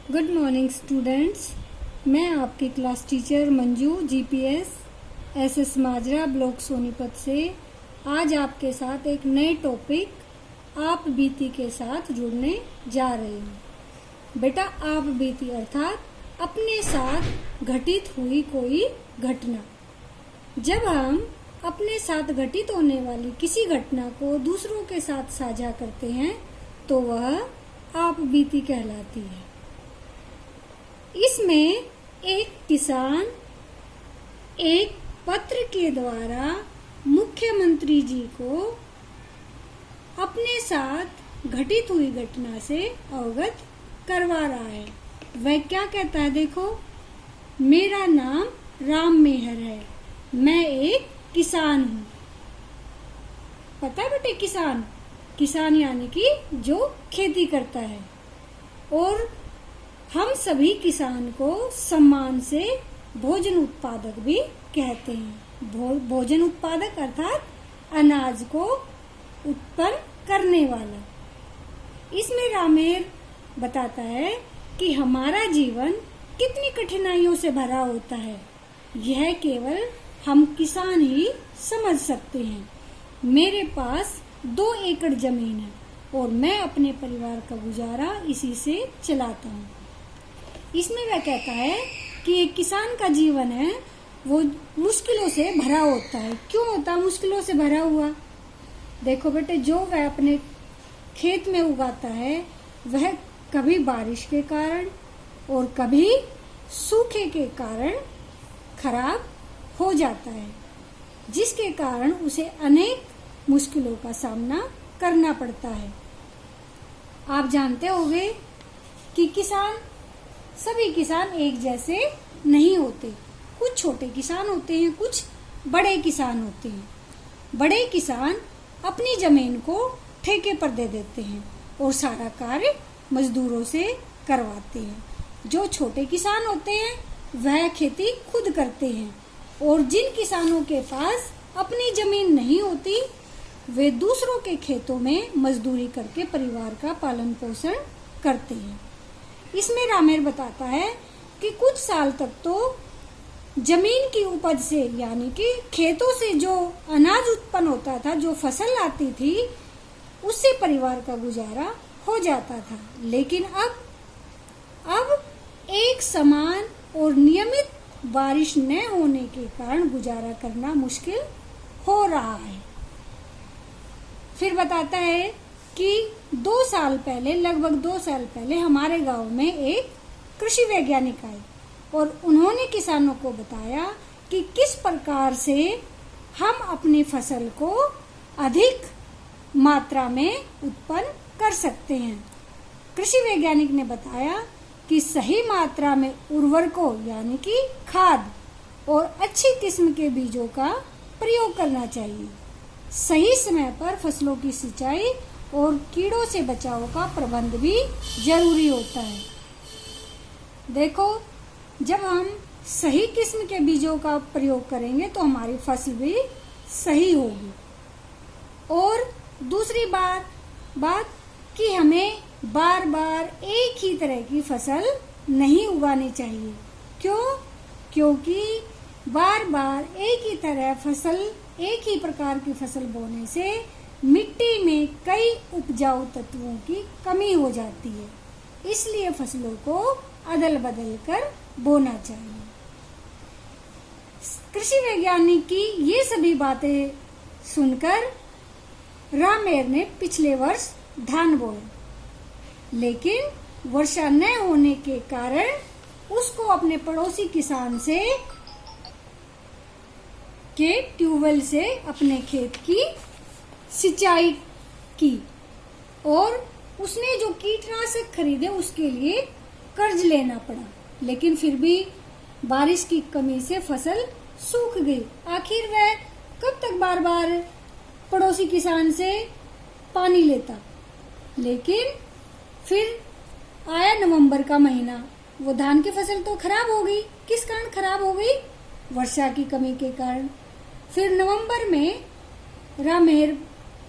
Good morning students. मैं आपकी class teacher Manju GPS SS Majra block Sonipat से आज आपके साथ एक नए टॉपिक आप बीती के साथ जुड़ने जा रही हूँ। बेटा, आप बीती अर्थात अपने साथ घटित हुई कोई घटना। जब हम अपने साथ घटित होने वाली किसी घटना को दूसरों के साथ साझा करते हैं तो वह आप बीती कहलाती है। इसमें एक किसान एक पत्र के द्वारा मुख्यमंत्री जी को अपने साथ घटित हुई घटना से अवगत करवा रहा है। वह क्या कहता है, देखो, मेरा नाम राम मेहर है, मैं एक किसान हूँ। पता है बेटे, किसान यानी कि जो खेती करता है। और हम सभी किसान को सम्मान से भोजन उत्पादक भी कहते हैं। भोजन उत्पादक अर्थात अनाज को उत्पन्न करने वाला। इसमें रामेर बताता है कि हमारा जीवन कितनी कठिनाइयों से भरा होता है, यह केवल हम किसान ही समझ सकते हैं। मेरे पास 2 एकड़ जमीन है और मैं अपने परिवार का गुजारा इसी से चलाता हूँ। इसमें वह कहता है कि एक किसान का जीवन है वो मुश्किलों से भरा होता है। क्यों होता है मुश्किलों से भरा हुआ? देखो बेटे, जो वह अपने खेत में उगाता है वह कभी बारिश के कारण और कभी सूखे के कारण खराब हो जाता है, जिसके कारण उसे अनेक मुश्किलों का सामना करना पड़ता है। आप जानते होंगे कि सभी किसान एक जैसे नहीं होते। कुछ छोटे किसान होते हैं, कुछ बड़े किसान होते हैं। बड़े किसान अपनी जमीन को ठेके पर दे देते हैं और सारा कार्य मजदूरों से करवाते हैं। जो छोटे किसान होते हैं वह खेती खुद करते हैं और जिन किसानों के पास अपनी जमीन नहीं होती वे दूसरों के खेतों में मजदूरी करके परिवार का पालन पोषण करते हैं। इसमें रामेर बताता है कि कुछ साल तक तो जमीन की उपज से यानी कि खेतों से जो अनाज उत्पन्न होता था, जो फसल आती थी, उससे परिवार का गुजारा हो जाता था। लेकिन अब एक समान और नियमित बारिश न होने के कारण गुजारा करना मुश्किल हो रहा है। फिर बताता है कि लगभग 2 साल पहले हमारे गांव में एक कृषि वैज्ञानिक आए और उन्होंने किसानों को बताया कि किस प्रकार से हम अपनी फसल को अधिक मात्रा में उत्पन्न कर सकते हैं। कृषि वैज्ञानिक ने बताया कि सही मात्रा में उर्वरकों यानी कि खाद और अच्छी किस्म के बीजों का प्रयोग करना चाहिए। सही समय पर फसलों की सिंचाई और कीड़ों से बचाव का प्रबंध भी जरूरी होता है। देखो, जब हम सही किस्म के बीजों का प्रयोग करेंगे तो हमारी फसल भी सही होगी। और दूसरी बात कि हमें बार बार एक ही तरह की फसल नहीं उगानी चाहिए। क्यों? क्योंकि बार बार एक ही प्रकार की फसल बोने से मिट्टी में कई उपजाऊ तत्वों की कमी हो जाती है। इसलिए फसलों को अदल बदल कर बोना चाहिए। कृषि वैज्ञानिक की ये सभी बातें सुनकर रामेर ने पिछले वर्ष धान बोया, लेकिन वर्षा न होने के कारण उसको अपने पड़ोसी किसान के ट्यूबवेल से अपने खेत की सिंचाई की और उसने जो कीटनाशक खरीदे उसके लिए कर्ज लेना पड़ा। लेकिन फिर भी बारिश की कमी से फसल सूख गई। आखिर वह कब तक बार बार पड़ोसी किसान से पानी लेता। लेकिन फिर आया नवंबर का महीना, वो धान की फसल तो खराब हो गई। किस कारण खराब हो गई? वर्षा की कमी के कारण। फिर नवंबर में रामेर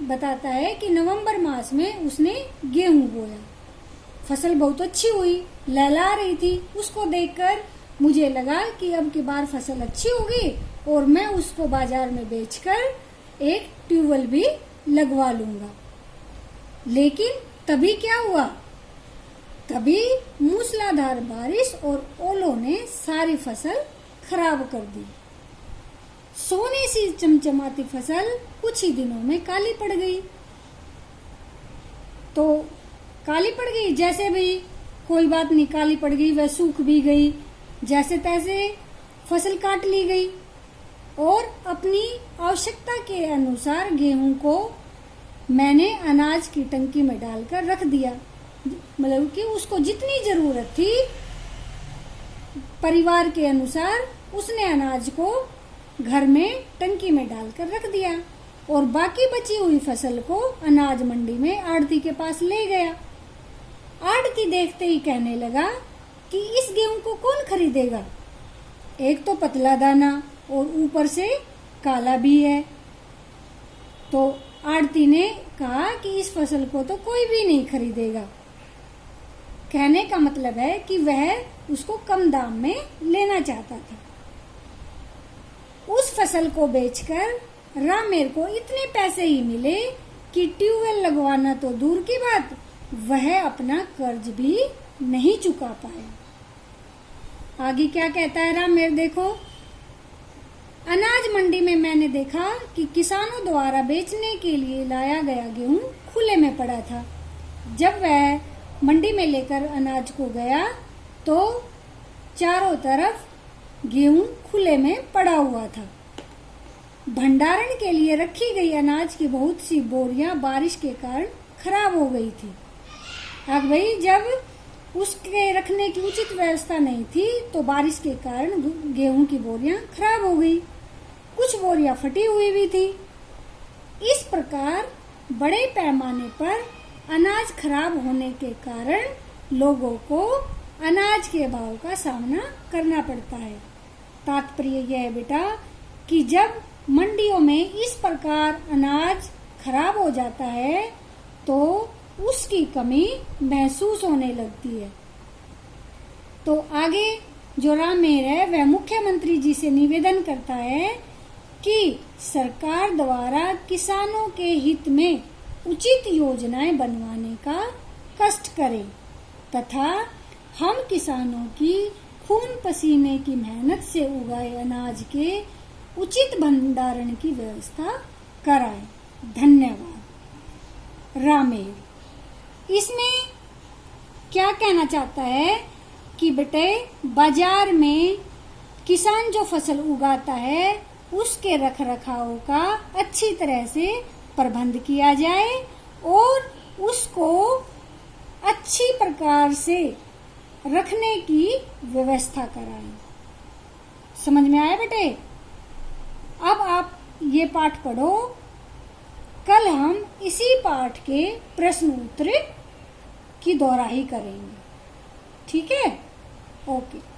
बताता है कि नवंबर मास में उसने गेहूं बोया। फसल बहुत अच्छी हुई, लहला रही थी। उसको देखकर मुझे लगा कि अब की बार फसल अच्छी होगी और मैं उसको बाजार में बेचकर एक ट्यूबवेल भी लगवा लूंगा। लेकिन तभी क्या हुआ, तभी मूसलाधार बारिश और ओलों ने सारी फसल खराब कर दी। सोने सी चमचमाती फसल कुछ ही दिनों में काली पड़ गई। तो काली पड़ गई, जैसे भी कोई बात नहीं, काली पड़ गई, वह सूख भी गई। जैसे तैसे फसल काट ली गई और अपनी आवश्यकता के अनुसार गेहूं को मैंने अनाज की टंकी में डालकर रख दिया। मतलब कि उसको जितनी जरूरत थी परिवार के अनुसार उसने अनाज को घर में टंकी में डालकर रख दिया और बाकी बची हुई फसल को अनाज मंडी में आढ़ती के पास ले गया। आढ़ती देखते ही कहने लगा कि इस गेहूं को कौन खरीदेगा, एक तो पतला दाना और ऊपर से काला भी है। तो आढ़ती ने कहा कि इस फसल को तो कोई भी नहीं खरीदेगा। कहने का मतलब है कि वह उसको कम दाम में लेना चाहता था। उस फसल को बेचकर रामेर को इतने पैसे ही मिले कि ट्यूबवेल लगवाना तो दूर की बात, वह अपना कर्ज भी नहीं चुका पाया। आगे क्या कहता है रामेर देखो। अनाज मंडी में मैंने देखा कि किसानों द्वारा बेचने के लिए लाया गया गेहूं खुले में पड़ा था। जब वह मंडी में लेकर अनाज को गया तो चारों तरफ गेहूं खुले में पड़ा हुआ था। भंडारण के लिए रखी गई अनाज की बहुत सी बोरियां बारिश के कारण खराब हो गई थी। अब भाई जब उसके रखने की उचित व्यवस्था नहीं थी तो बारिश के कारण गेहूं की बोरियां खराब हो गई। कुछ बोरियां फटी हुई भी थी। इस प्रकार बड़े पैमाने पर अनाज खराब होने के कारण लोगों को अनाज के भाव का सामना करना पड़ता है। तात्पर्य यह है बेटा कि जब मंडियों में इस प्रकार अनाज खराब हो जाता है तो उसकी कमी महसूस होने लगती है। तो आगे जो रामेर है वह मुख्यमंत्री जी से निवेदन करता है कि सरकार द्वारा किसानों के हित में उचित योजनाएं बनवाने का कष्ट करें तथा हम किसानों की खून पसीने की मेहनत से उगाए अनाज के उचित भंडारण की व्यवस्था कराएं। धन्यवाद। रामेर इसमें क्या कहना चाहता है कि बेटे बाजार में किसान जो फसल उगाता है उसके रख रखाव का अच्छी तरह से प्रबंध किया जाए और उसको अच्छी प्रकार से रखने की व्यवस्था कराएं। समझ में आया बेटे? अब आप ये पाठ पढ़ो। कल हम इसी पाठ के प्रश्न उत्तर की दोहराई करेंगे। ठीक है? ओके।